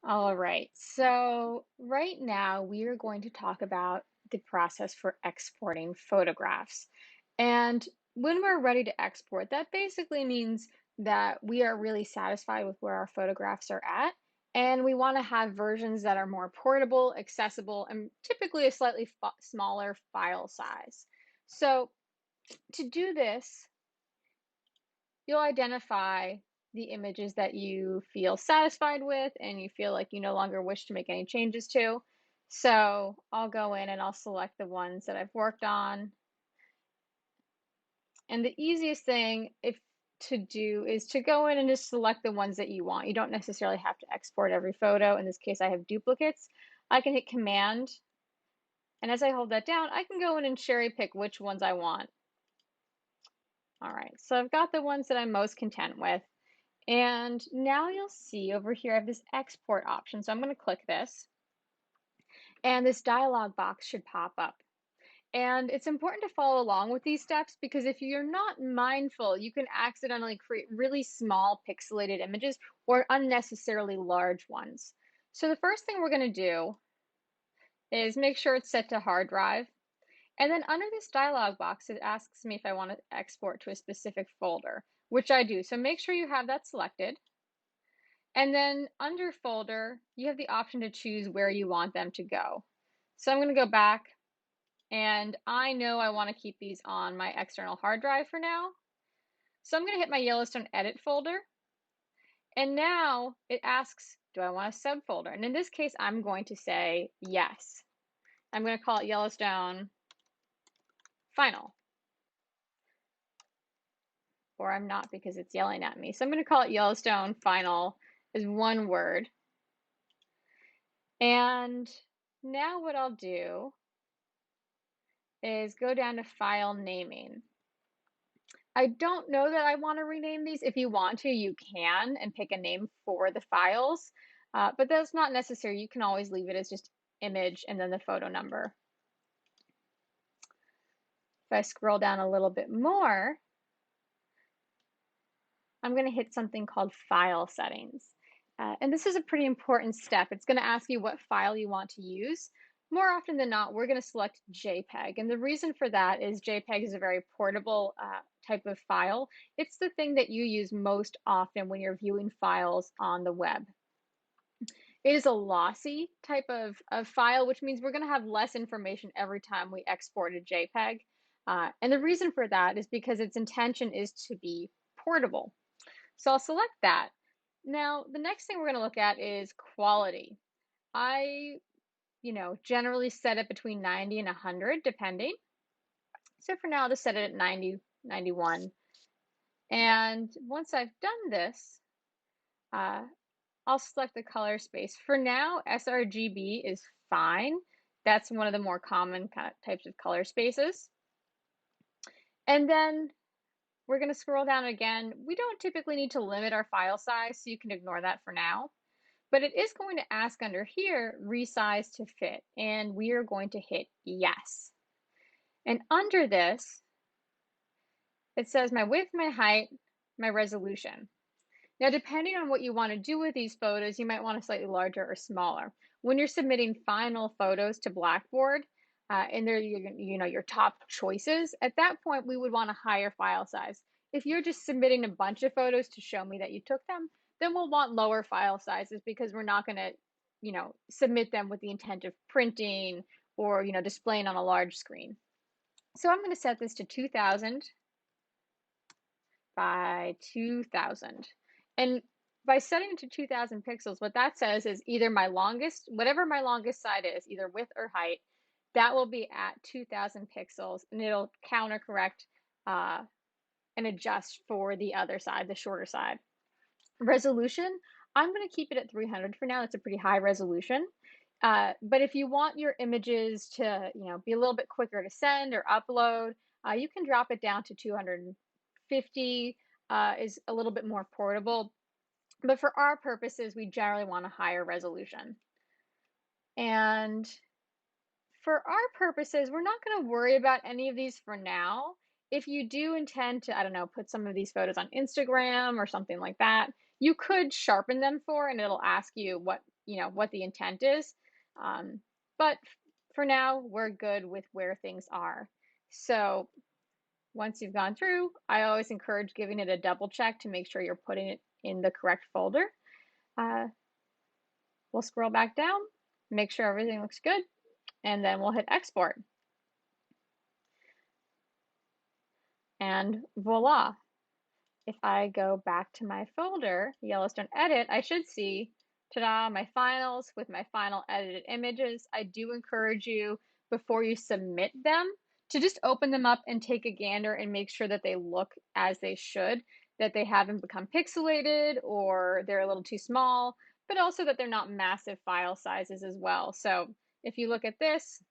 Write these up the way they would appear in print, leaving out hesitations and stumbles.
All right. So, right now we are going to talk about the process for exporting photographs. And when we're ready to export, that basically means that we are really satisfied with where our photographs are at. And we want to have versions that are more portable, accessible, and typically a slightly smaller file size. So, to do this, you'll identify the images that you feel satisfied with and you feel like you no longer wish to make any changes to. So I'll go in and I'll select the ones that I've worked on. And the easiest thing if to do is to go in and just select the ones that you want. You don't necessarily have to export every photo. In this case, I have duplicates. I can hit Command, and as I hold that down, I can go in and cherry pick which ones I want. All right, so I've got the ones that I'm most content with. And now you'll see over here, I have this export option. So I'm going to click this, and this dialog box should pop up. And it's important to follow along with these steps because if you're not mindful, you can accidentally create really small pixelated images or unnecessarily large ones. So the first thing we're going to do is make sure it's set to hard drive. And then under this dialog box, it asks me if I want to export to a specific folder, which I do. So make sure you have that selected. And then under folder, you have the option to choose where you want them to go. So I'm going to go back, and I know I want to keep these on my external hard drive for now. So I'm going to hit my Yellowstone edit folder. And now it asks, do I want a subfolder? And in this case, I'm going to say yes. I'm going to call it Yellowstone Final. Or I'm not because it's yelling at me. So I'm going to call it Yellowstone Final as one word. And now what I'll do is go down to file naming. I don't know that I want to rename these. If you want to, you can and pick a name for the files, but that's not necessary. You can always leave it as just image and then the photo number. If I scroll down a little bit more, I'm going to hit something called file settings. And this is a pretty important step. It's going to ask you what file you want to use. More often than not, we're going to select JPEG. And the reason for that is JPEG is a very portable type of file. It's the thing that you use most often when you're viewing files on the web. It is a lossy type of file, which means we're going to have less information every time we export a JPEG. And the reason for that is because its intention is to be portable. So I'll select that. Now, the next thing we're going to look at is quality. I, generally set it between 90 and 100, depending. So for now, I'll just set it at 90, 91. And once I've done this, I'll select the color space. For now, sRGB is fine. That's one of the more common types of color spaces. And then we're going to scroll down again. We don't typically need to limit our file size, so you can ignore that for now. But it is going to ask under here, resize to fit, and we are going to hit yes. And under this, it says my width, my height, my resolution. Now, depending on what you want to do with these photos, you might want a slightly larger or smaller. When you're submitting final photos to Blackboard, and they're your top choices, at that point, we would want a higher file size. If you're just submitting a bunch of photos to show me that you took them, then we'll want lower file sizes because we're not going to, submit them with the intent of printing or, displaying on a large screen. So I'm going to set this to 2000 by 2000. And by setting it to 2000 pixels, what that says is either my longest, whatever my longest side is, either width or height, that will be at 2000 pixels, and it'll counter correct and adjust for the other side, the shorter side. Resolution, I'm going to keep it at 300 for now. That's a pretty high resolution. But if you want your images to, be a little bit quicker to send or upload, you can drop it down to 250. Is a little bit more portable. But for our purposes, we generally want a higher resolution. And for our purposes, we're not going to worry about any of these for now. If you do intend to, I don't know, put some of these photos on Instagram or something like that, you could sharpen them and it'll ask you what what the intent is. Um, but for now, we're good with where things are. So once you've gone through, I always encourage giving it a double check to make sure you're putting it in the correct folder. Uh, we'll scroll back down, make sure everything looks good, and then we'll hit export. And voila. If I go back to my folder, Yellowstone Edit, I should see, ta-da, my finals with my final edited images. I do encourage you, before you submit them, to just open them up and take a gander and make sure that they look as they should, that they haven't become pixelated or they're a little too small, but also that they're not massive file sizes as well. So if you look at this,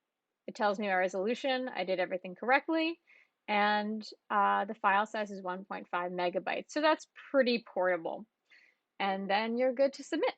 it tells me my resolution. I did everything correctly. And the file size is 1.5 megabytes. So that's pretty portable. And then you're good to submit.